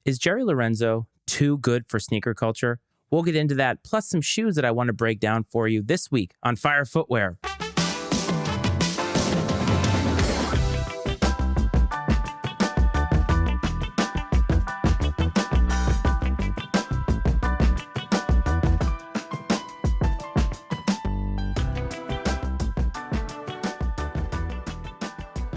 Is Jerry Lorenzo too good for sneaker culture? We'll get into that, plus some shoes that I want to break down for you this week on Fire Footwear.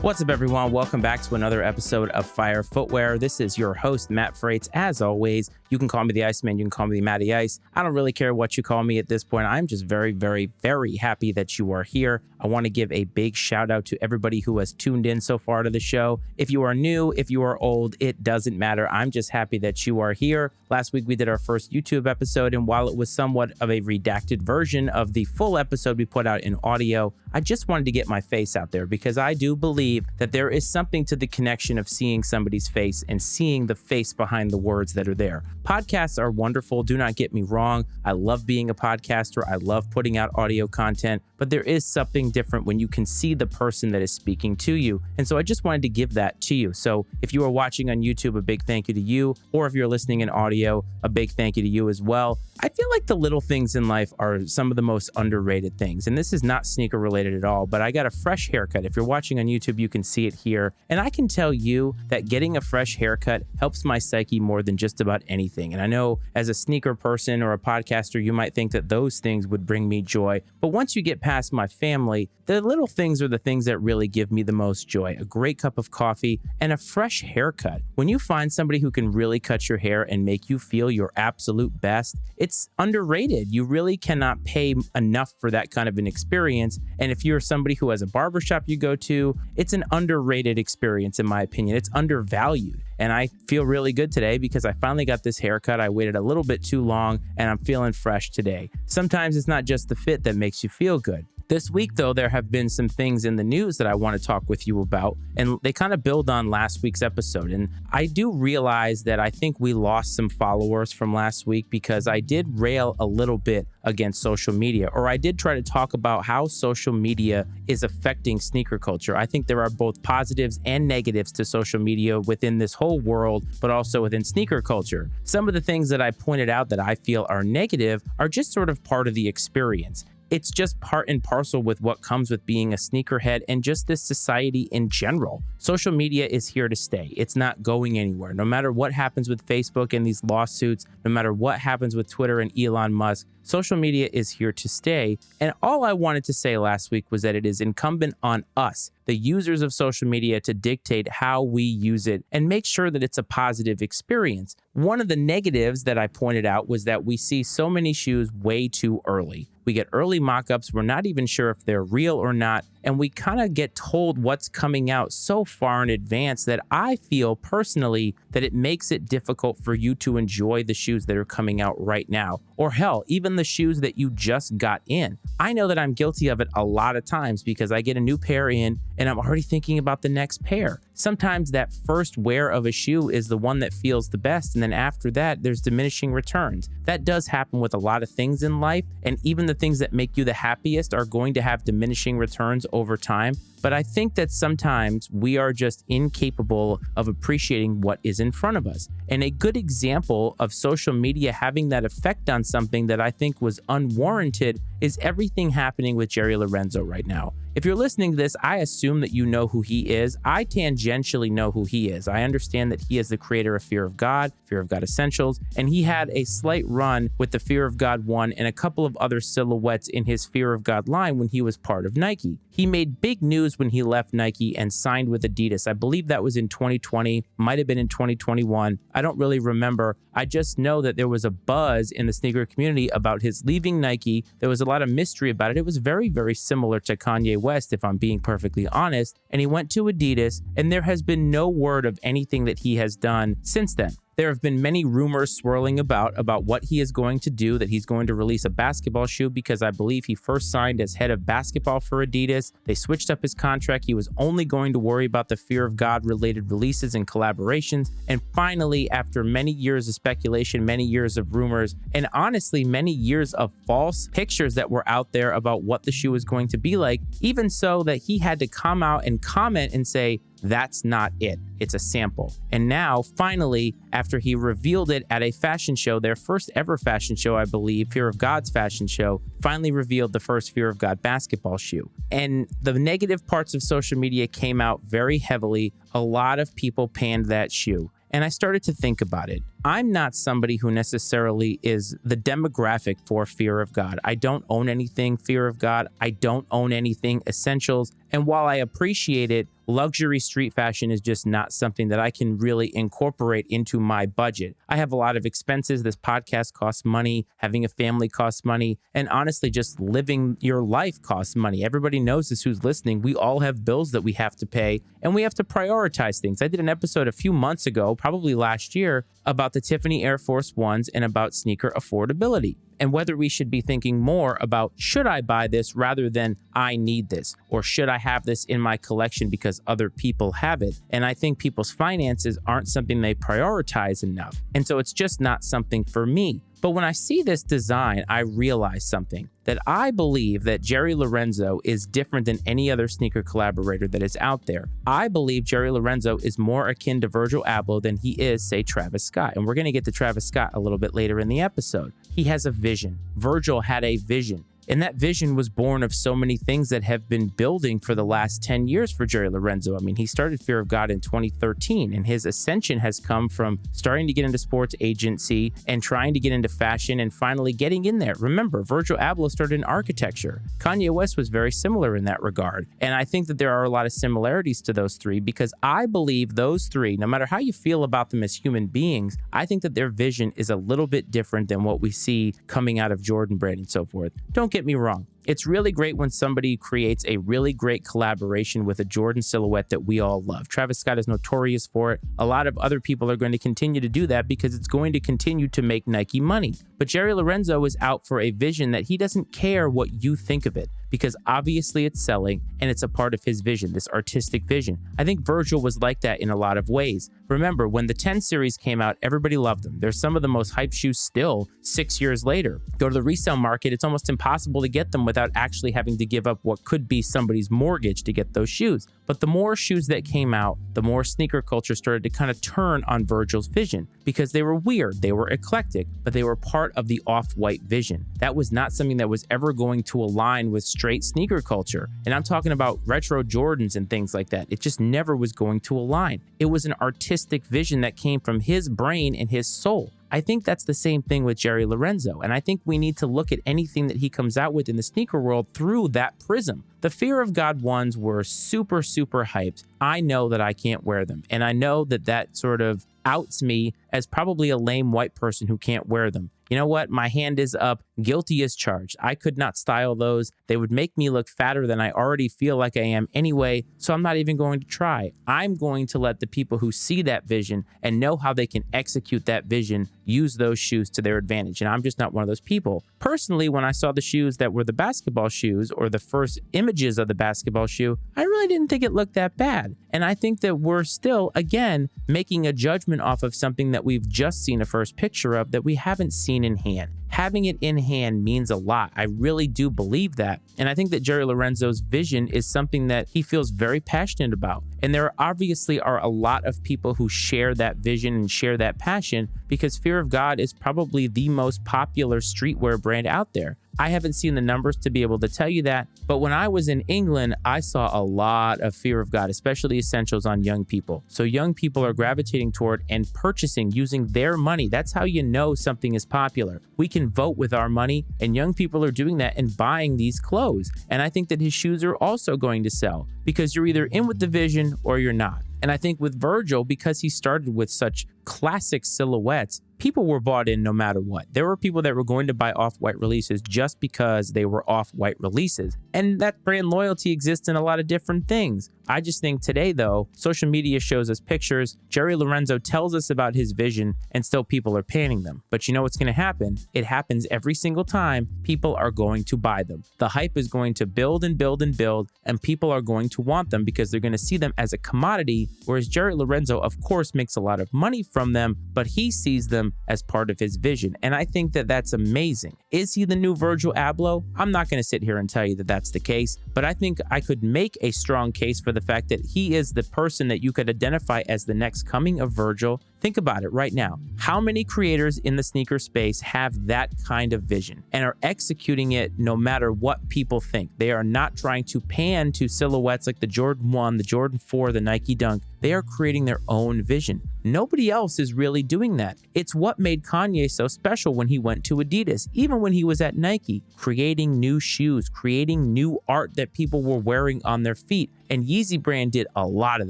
What's up, everyone? Welcome back to another episode of Fire Footwear. This is your host, Matt Frates. As always, you can call me the Iceman. You can call me the Matty Ice. I don't really care what you call me at this point. I'm just very, very, very happy that you are here. I want to give a big shout out to everybody who has tuned in so far to the show. If you are new, if you are old, it doesn't matter. I'm just happy that you are here. Last week, we did our first YouTube episode, and while it was somewhat of a redacted version of the full episode we put out in audio, I just wanted to get my face out there because I do believe that there is something to the connection of seeing somebody's face and seeing the face behind the words that are there. Podcasts are wonderful. Do not get me wrong. I love being a podcaster. I love putting out audio content, but there is something different when you can see the person that is speaking to you. And so I just wanted to give that to you. So if you are watching on YouTube, a big thank you to you. Or if you're listening in audio, a big thank you to you as well. I feel like the little things in life are some of the most underrated things. And this is not sneaker related at all, but I got a fresh haircut. If you're watching on YouTube, you can see it here. And I can tell you that getting a fresh haircut helps my psyche more than just about anything. And I know as a sneaker person or a podcaster, you might think that those things would bring me joy. But once you get past my family, the little things are the things that really give me the most joy. A great cup of coffee and a fresh haircut. When you find somebody who can really cut your hair and make you feel your absolute best, it's underrated. You really cannot pay enough for that kind of an experience. And if you're somebody who has a barbershop you go to, it's an underrated experience, in my opinion. It's undervalued. And I feel really good today because I finally got this haircut. I waited a little bit too long and I'm feeling fresh today. Sometimes it's not just the fit that makes you feel good. This week, though, there have been some things in the news that I want to talk with you about, and they kind of build on last week's episode. And I do realize that I think we lost some followers from last week because I did rail a little bit against social media, or I did try to talk about how social media is affecting sneaker culture. I think there are both positives and negatives to social media within this whole world, but also within sneaker culture. Some of the things that I pointed out that I feel are negative are just sort of part of the experience. It's just part and parcel with what comes with being a sneakerhead and just this society in general. Social media is here to stay. It's not going anywhere. No matter what happens with Facebook and these lawsuits, no matter what happens with Twitter and Elon Musk, social media is here to stay. And all I wanted to say last week was that it is incumbent on us, the users of social media, to dictate how we use it and make sure that it's a positive experience. One of the negatives that I pointed out was that we see so many shoes way too early. We get early mock-ups. We're not even sure if they're real or not. And we kind of get told what's coming out so far in advance that I feel personally that it makes it difficult for you to enjoy the shoes that are coming out right now. Or hell, even the shoes that you just got in. I know that I'm guilty of it a lot of times because I get a new pair in and I'm already thinking about the next pair. Sometimes that first wear of a shoe is the one that feels the best, and then after that, there's diminishing returns. That does happen with a lot of things in life, and even the things that make you the happiest are going to have diminishing returns over time. But I think that sometimes we are just incapable of appreciating what is in front of us. And a good example of social media having that effect on something that I think was unwarranted is everything happening with Jerry Lorenzo right now. If you're listening to this, I assume that you know who he is. I tangentially know who he is. I understand that he is the creator of Fear of God Essentials, and he had a slight run with the Fear of God 1 and a couple of other silhouettes in his Fear of God line when he was part of Nike. He made big news when he left Nike and signed with Adidas. I believe that was in 2020, might have been in 2021. I don't really remember. I just know that there was a buzz in the sneaker community about his leaving Nike. There was a lot of mystery about it. It was very, very similar to Kanye West, if I'm being perfectly honest. And he went to Adidas, and there has been no word of anything that he has done since then. There have been many rumors swirling about what he is going to do, that he's going to release a basketball shoe because I believe he first signed as head of basketball for Adidas. They switched up his contract. He was only going to worry about the Fear of God related releases and collaborations. And finally, after many years of speculation, many years of rumors, and honestly, many years of false pictures that were out there about what the shoe was going to be like, even so that he had to come out and comment and say, That's not it. It's a sample. And now, finally, after he revealed it at a fashion show, their first ever fashion show, I believe, Fear of God's fashion show, finally revealed the first Fear of God basketball shoe. And the negative parts of social media came out very heavily. A lot of people panned that shoe. And I started to think about it. I'm not somebody who necessarily is the demographic for Fear of God. I don't own anything Fear of God. I don't own anything Essentials. And while I appreciate it, luxury street fashion is just not something that I can really incorporate into my budget. I have a lot of expenses. This podcast costs money. Having a family costs money. And honestly, just living your life costs money. Everybody knows this who's listening. We all have bills that we have to pay, and we have to prioritize things. I did an episode a few months ago, probably last year, about the Tiffany Air Force Ones and about sneaker affordability, and whether we should be thinking more about, should I buy this rather than I need this, or should I have this in my collection because other people have it? And I think people's finances aren't something they prioritize enough. And so it's just not something for me. But when I see this design, I realize something, that I believe that Jerry Lorenzo is different than any other sneaker collaborator that is out there. I believe Jerry Lorenzo is more akin to Virgil Abloh than he is, say, Travis Scott. And we're going to get to Travis Scott a little bit later in the episode. He has a vision. Virgil had a vision. And that vision was born of so many things that have been building for the last 10 years for Jerry Lorenzo. I mean, he started Fear of God in 2013, and his ascension has come from starting to get into sports agency and trying to get into fashion and finally getting in there. Remember, Virgil Abloh started in architecture. Kanye West was very similar in that regard. And I think that there are a lot of similarities to those three because I believe those three, no matter how you feel about them as human beings, I think that their vision is a little bit different than what we see coming out of Jordan Brand and so forth. Don't get me wrong. It's really great when somebody creates a really great collaboration with a Jordan silhouette that we all love. Travis Scott is notorious for it. A lot of other people are going to continue to do that because it's going to continue to make Nike money. But Jerry Lorenzo is out for a vision that he doesn't care what you think of it, because obviously it's selling and it's a part of his vision, this artistic vision. I think Virgil was like that in a lot of ways. Remember, when the 10 series came out, everybody loved them. They're some of the most hyped shoes still 6 years later. Go to the resale market, it's almost impossible to get them without actually having to give up what could be somebody's mortgage to get those shoes. But the more shoes that came out, the more sneaker culture started to kind of turn on Virgil's vision because they were weird, they were eclectic, but they were part of the off-white vision. That was not something that was ever going to align with straight sneaker culture. And I'm talking about retro Jordans and things like that. It just never was going to align. It was an artistic vision that came from his brain and his soul. I think that's the same thing with Jerry Lorenzo, and I think we need to look at anything that he comes out with in the sneaker world through that prism. The Fear of God ones were super, super hyped. I know that I can't wear them, and I know that that sort of outs me as probably a lame white person who can't wear them. You know what? My hand is up. Guilty as charged. I could not style those. They would make me look fatter than I already feel like I am anyway, so I'm not even going to try. I'm going to let the people who see that vision and know how they can execute that vision use those shoes to their advantage, and I'm just not one of those people. Personally, when I saw the shoes that were the basketball shoes or the first images of the basketball shoe, I really didn't think it looked that bad. And I think that we're still, again, making a judgment off of something that we've just seen a first picture of that we haven't seen in hand. Having it in hand means a lot. I really do believe that. And I think that Jerry Lorenzo's vision is something that he feels very passionate about. And there obviously are a lot of people who share that vision and share that passion because Fear of God is probably the most popular streetwear brand out there. I haven't seen the numbers to be able to tell you that, but when I was in England, I saw a lot of Fear of God, especially essentials on young people. So young people are gravitating toward and purchasing using their money. That's how you know something is popular. We can vote with our money, and young people are doing that and buying these clothes. And I think that his shoes are also going to sell because you're either in with the vision or you're not. And I think with Virgil, because he started with such classic silhouettes, people were bought in no matter what. There were people that were going to buy off-white releases just because they were off-white releases. And that brand loyalty exists in a lot of different things. I just think today, though, social media shows us pictures. Jerry Lorenzo tells us about his vision, and still people are panning them. But you know what's going to happen? It happens every single time. People are going to buy them. The hype is going to build and build and build, and people are going to want them because they're going to see them as a commodity, whereas Jerry Lorenzo, of course, makes a lot of money from them, but he sees them as part of his vision. And I think that that's amazing. Is he the new Virgil Abloh? I'm not going to sit here and tell you that that's the case, but I think I could make a strong case for the fact that he is the person that you could identify as the next coming of Virgil. Think about it right now. How many creators in the sneaker space have that kind of vision and are executing it no matter what people think? They are not trying to pan to silhouettes like the Jordan 1, the Jordan 4, the Nike Dunk. They are creating their own vision. Nobody else is really doing that. It's what made Kanye so special when he went to Adidas, even when he was at Nike, creating new shoes, creating new art that people were wearing on their feet. And Yeezy brand did a lot of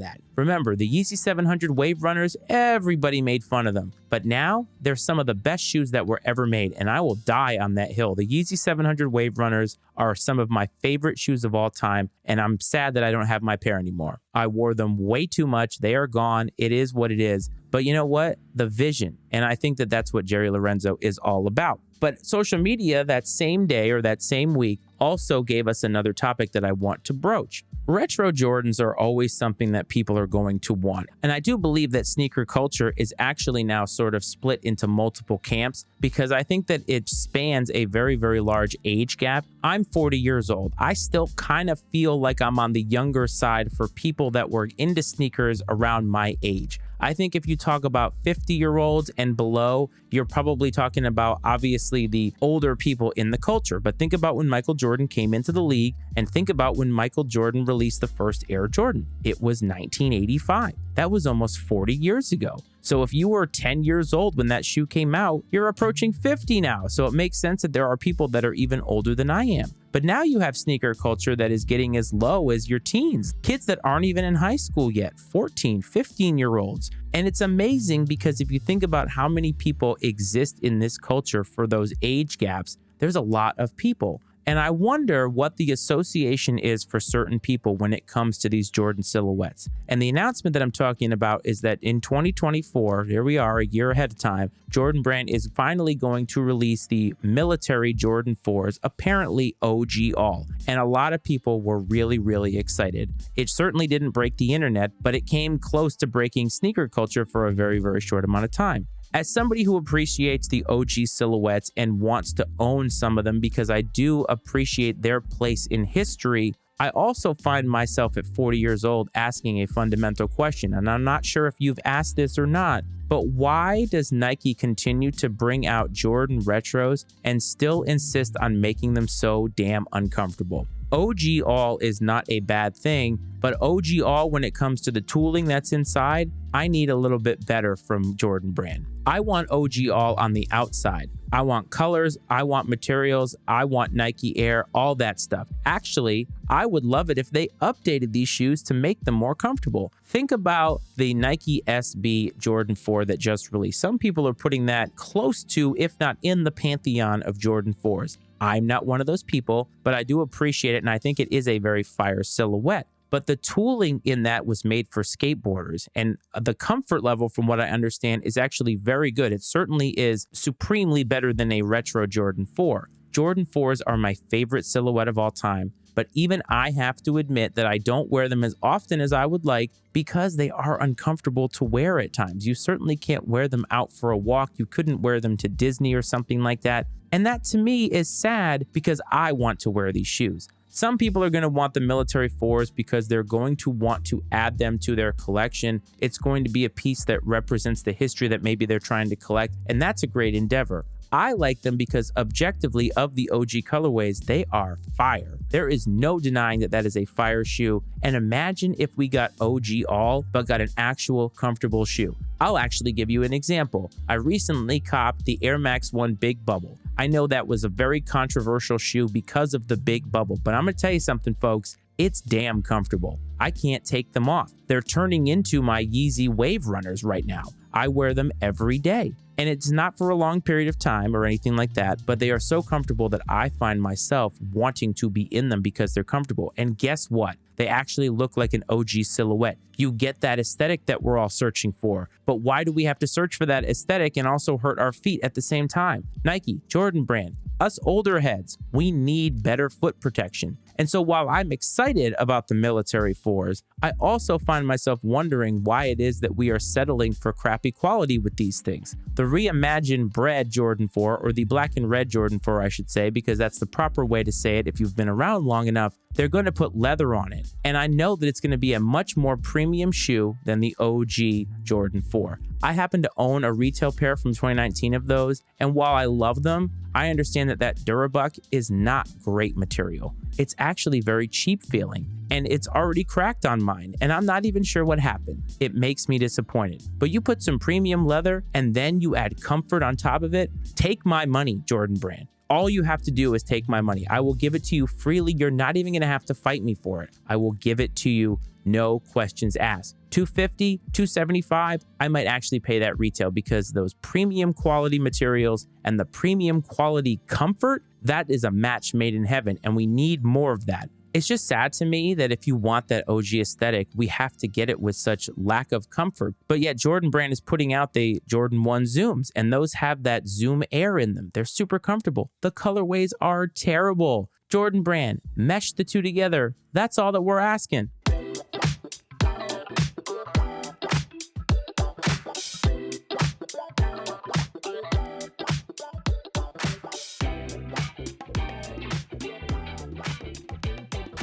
that. Remember, the Yeezy 700 Wave Runners, everybody made fun of them. But now, they're some of the best shoes that were ever made, and I will die on that hill. The Yeezy 700 Wave Runners are some of my favorite shoes of all time, and I'm sad that I don't have my pair anymore. I wore them way too much. They are gone. It is what it is. But you know what? The vision. And I think that that's what Jerry Lorenzo is all about. But social media that same day or that same week also gave us another topic that I want to broach. Retro Jordans are always something that people are going to want. And I do believe that sneaker culture is actually now sort of split into multiple camps because I think that it spans a very, very large age gap. I'm 40 years old. I still kind of feel like I'm on the younger side for people that were into sneakers around my age. I think if you talk about 50-year-olds and below, you're probably talking about obviously the older people in the culture. But think about when Michael Jordan came into the league and think about when Michael Jordan released the first Air Jordan. It was 1985. That was almost 40 years ago. So if you were 10 years old when that shoe came out, you're approaching 50 now. So it makes sense that there are people that are even older than I am. But now you have sneaker culture that is getting as low as your teens, kids that aren't even in high school yet, 14, 15-year-olds. And it's amazing because if you think about how many people exist in this culture for those age gaps, there's a lot of people. And I wonder what the association is for certain people when it comes to these Jordan silhouettes. And the announcement that I'm talking about is that in 2024, here we are a year ahead of time, Jordan Brand is finally going to release the military Jordan 4s, apparently OG all. And a lot of people were really, really excited. It certainly didn't break the internet, but it came close to breaking sneaker culture for a very, very short amount of time. As somebody who appreciates the OG silhouettes and wants to own some of them because I do appreciate their place in history, I also find myself at 40 years old asking a fundamental question, and I'm not sure if you've asked this or not, but why does Nike continue to bring out Jordan retros and still insist on making them so damn uncomfortable? OG all is not a bad thing, but OG all when it comes to the tooling that's inside, I need a little bit better from Jordan Brand. I want OG all on the outside. I want colors, I want materials, I want Nike Air, all that stuff. Actually, I would love it if they updated these shoes to make them more comfortable. Think about the Nike SB Jordan 4 that just released. Some people are putting that close to, if not in the pantheon of Jordan 4s. I'm not one of those people, but I do appreciate it, and I think it is a very fire silhouette. But the tooling in that was made for skateboarders, and the comfort level, from what I understand, is actually very good. It certainly is supremely better than a retro Jordan 4. Jordan 4s are my favorite silhouette of all time, but even I have to admit that I don't wear them as often as I would like because they are uncomfortable to wear at times. You certainly can't wear them out for a walk. You couldn't wear them to Disney or something like that. And that to me is sad because I want to wear these shoes. Some people are going to want the military 4s because they're going to want to add them to their collection. It's going to be a piece that represents the history that maybe they're trying to collect, and that's a great endeavor. I like them because objectively of the OG colorways, they are fire. There is no denying that that is a fire shoe. And imagine if we got OG all, but got an actual comfortable shoe. I'll actually give you an example. I recently copped the Air Max 1 Big Bubble. I know that was a very controversial shoe because of the big bubble, but I'm going to tell you something, folks. It's damn comfortable. I can't take them off. They're turning into my Yeezy Wave Runners right now. I wear them every day. And it's not for a long period of time or anything like that, but they are so comfortable that I find myself wanting to be in them because they're comfortable. And guess what? They actually look like an OG silhouette. You get that aesthetic that we're all searching for. But why do we have to search for that aesthetic and also hurt our feet at the same time? Nike, Jordan Brand, us older heads, we need better foot protection. And so while I'm excited about the military fours, I also find myself wondering why it is that we are settling for crappy quality with these things. The reimagined bread Jordan 4, or the black and red Jordan 4, I should say, because that's the proper way to say it if you've been around long enough, they're going to put leather on it. And I know that it's going to be a much more premium shoe than the OG Jordan 4. I happen to own a retail pair from 2019 of those, and while I love them, I understand that Durabuck is not great material. It's actually very cheap feeling, and it's already cracked on mine, and I'm not even sure what happened. It makes me disappointed. But you put some premium leather, and then you add comfort on top of it. Take my money, Jordan Brand. All you have to do is take my money. I will give it to you freely. You're not even going to have to fight me for it. I will give it to you, no questions asked. $250, $275, I might actually pay that retail because those premium quality materials and the premium quality comfort, that is a match made in heaven, and we need more of that. It's just sad to me that if you want that OG aesthetic, we have to get it with such lack of comfort. But yet Jordan Brand is putting out the Jordan 1 Zooms, and those have that Zoom Air in them. They're super comfortable. The colorways are terrible. Jordan Brand, mesh the two together. That's all that we're asking.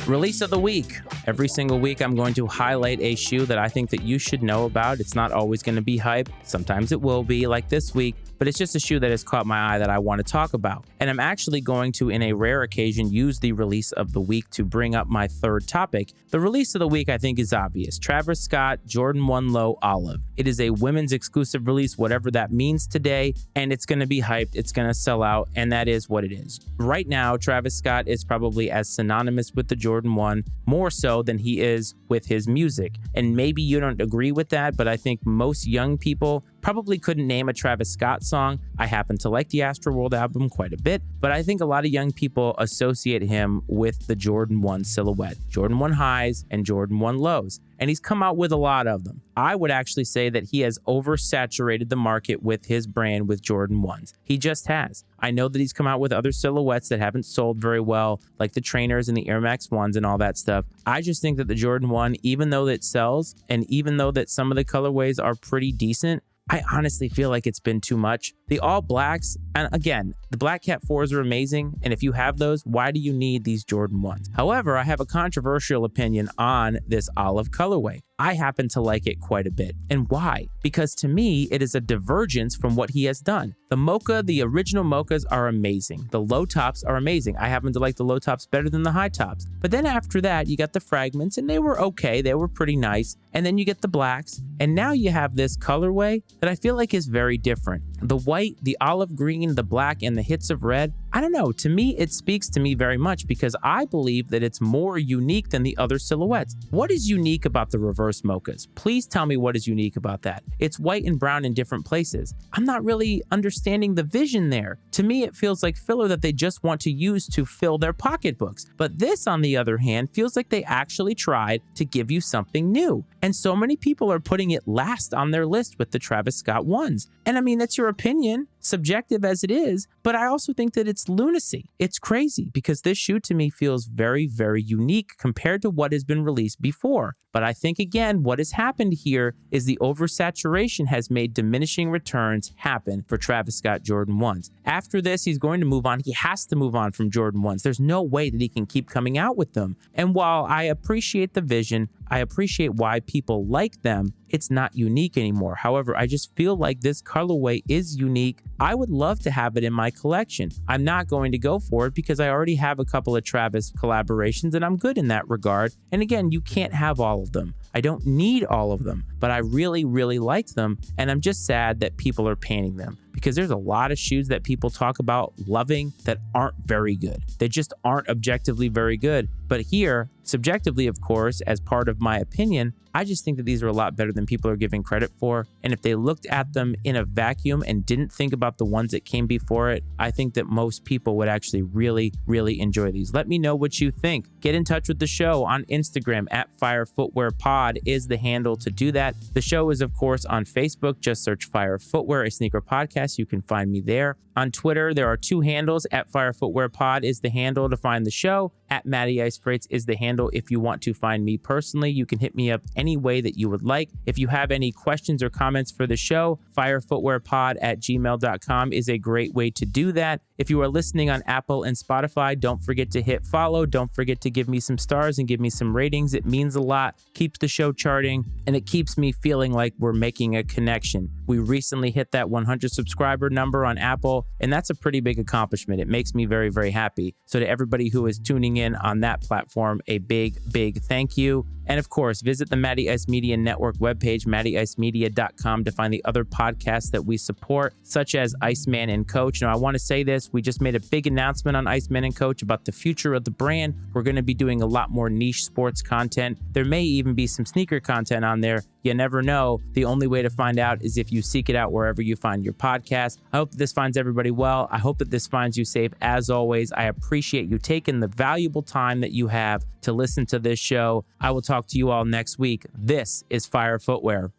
Release of the week. Every single week, I'm going to highlight a shoe that I think that you should know about. It's not always going to be hype. Sometimes it will be, like this week, but it's just a shoe that has caught my eye that I want to talk about. And I'm actually going to, in a rare occasion, use the release of the week to bring up my third topic. The release of the week, I think, is obvious. Travis Scott, Jordan 1 Low Olive. It is a women's exclusive release, whatever that means today, and it's going to be hyped. It's going to sell out, and that is what it is. Right now, Travis Scott is probably as synonymous with the Jordan 1, more so than he is with his music. And maybe you don't agree with that, but I think most young people probably couldn't name a Travis Scott song. I happen to like the Astroworld album quite a bit, but I think a lot of young people associate him with the Jordan 1 silhouette, Jordan 1 highs and Jordan 1 lows. And he's come out with a lot of them. I would actually say that he has oversaturated the market with his brand with Jordan 1s. He just has. I know that he's come out with other silhouettes that haven't sold very well, like the trainers and the Air Max 1s and all that stuff. I just think that the Jordan 1, even though it sells, and even though that some of the colorways are pretty decent, I honestly feel like it's been too much. The all blacks, and again, the Black Cat 4s are amazing, and if you have those, why do you need these Jordan 1s? However, I have a controversial opinion on this olive colorway. I happen to like it quite a bit. And why? Because to me, it is a divergence from what he has done. The mocha, the original mochas are amazing. The low tops are amazing. I happen to like the low tops better than the high tops. But then after that, you got the fragments, and they were okay. They were pretty nice. And then you get the blacks. And now you have this colorway that I feel like is very different. The white, the olive green, the black, and the hits of red. I don't know. To me, it speaks to me very much because I believe that it's more unique than the other silhouettes. What is unique about the reverse mochas? Please tell me what is unique about that. It's white and brown in different places. I'm not really understanding the vision there. To me, it feels like filler that they just want to use to fill their pocketbooks. But this, on the other hand, feels like they actually tried to give you something new. And so many people are putting it last on their list with the Travis Scott 1s. And I mean, that's your opinion, subjective as it is, but I also think that it's lunacy. It's crazy because this shoe to me feels very, very unique compared to what has been released before. But I think, again, what has happened here is the oversaturation has made diminishing returns happen for Travis Scott Jordan 1s. After this, he's going to move on. He has to move on from Jordan 1s. There's no way that he can keep coming out with them. And while I appreciate the vision, I appreciate why people like them, it's not unique anymore. However, I just feel like this colorway is unique. I would love to have it in my collection. I'm not going to go for it because I already have a couple of Travis collaborations and I'm good in that regard. And again, you can't have all of them. I don't need all of them, but I really, really like them. And I'm just sad that people are painting them. because there's a lot of shoes that people talk about loving that aren't very good. They just aren't objectively very good. But here, subjectively, of course, as part of my opinion, I just think that these are a lot better than people are giving credit for. And if they looked at them in a vacuum and didn't think about the ones that came before it, I think that most people would actually really, really enjoy these. Let me know what you think. Get in touch with the show on Instagram at Fire Footwear Pod is the handle to do that. The show is, of course, on Facebook. Just search Fire Footwear, a sneaker podcast. You can find me there. On Twitter, there are two handles. At Fire Footwear Pod is the handle to find the show. At Matty Ice Freights is the handle if you want to find me personally. You can hit me up any way that you would like. If you have any questions or comments for the show, firefootwearpod@gmail.com is a great way to do that. If you are listening on Apple and Spotify, don't forget to hit follow. Don't forget to give me some stars and give me some ratings. It means a lot, keeps the show charting, and it keeps me feeling like we're making a connection. We recently hit that 100 subscriber number on Apple, and that's a pretty big accomplishment. It makes me very, very happy. So to everybody who is tuning in on that platform, a big, big thank you. And of course, visit the Matty Ice Media Network webpage, mattyIcemedia.com, to find the other podcasts that we support, such as Iceman and Coach. Now, I want to say this, we just made a big announcement on Iceman and Coach about the future of the brand. We're going to be doing a lot more niche sports content. There may even be some sneaker content on there. You never know. The only way to find out is if you seek it out wherever you find your podcast. I hope that this finds everybody well. I hope that this finds you safe. As always, I appreciate you taking the valuable time that you have to listen to this show. I will talk to you all next week. This is Fire Footwear.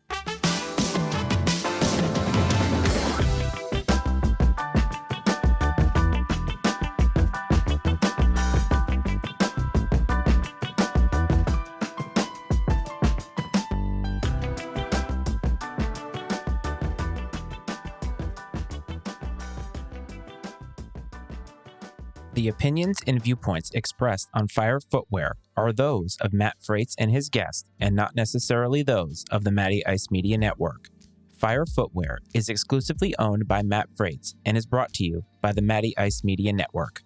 The opinions and viewpoints expressed on Fire Footwear are those of Matt Freights and his guests, and not necessarily those of the Matty Ice Media Network. Fire Footwear is exclusively owned by Matt Freights and is brought to you by the Matty Ice Media Network.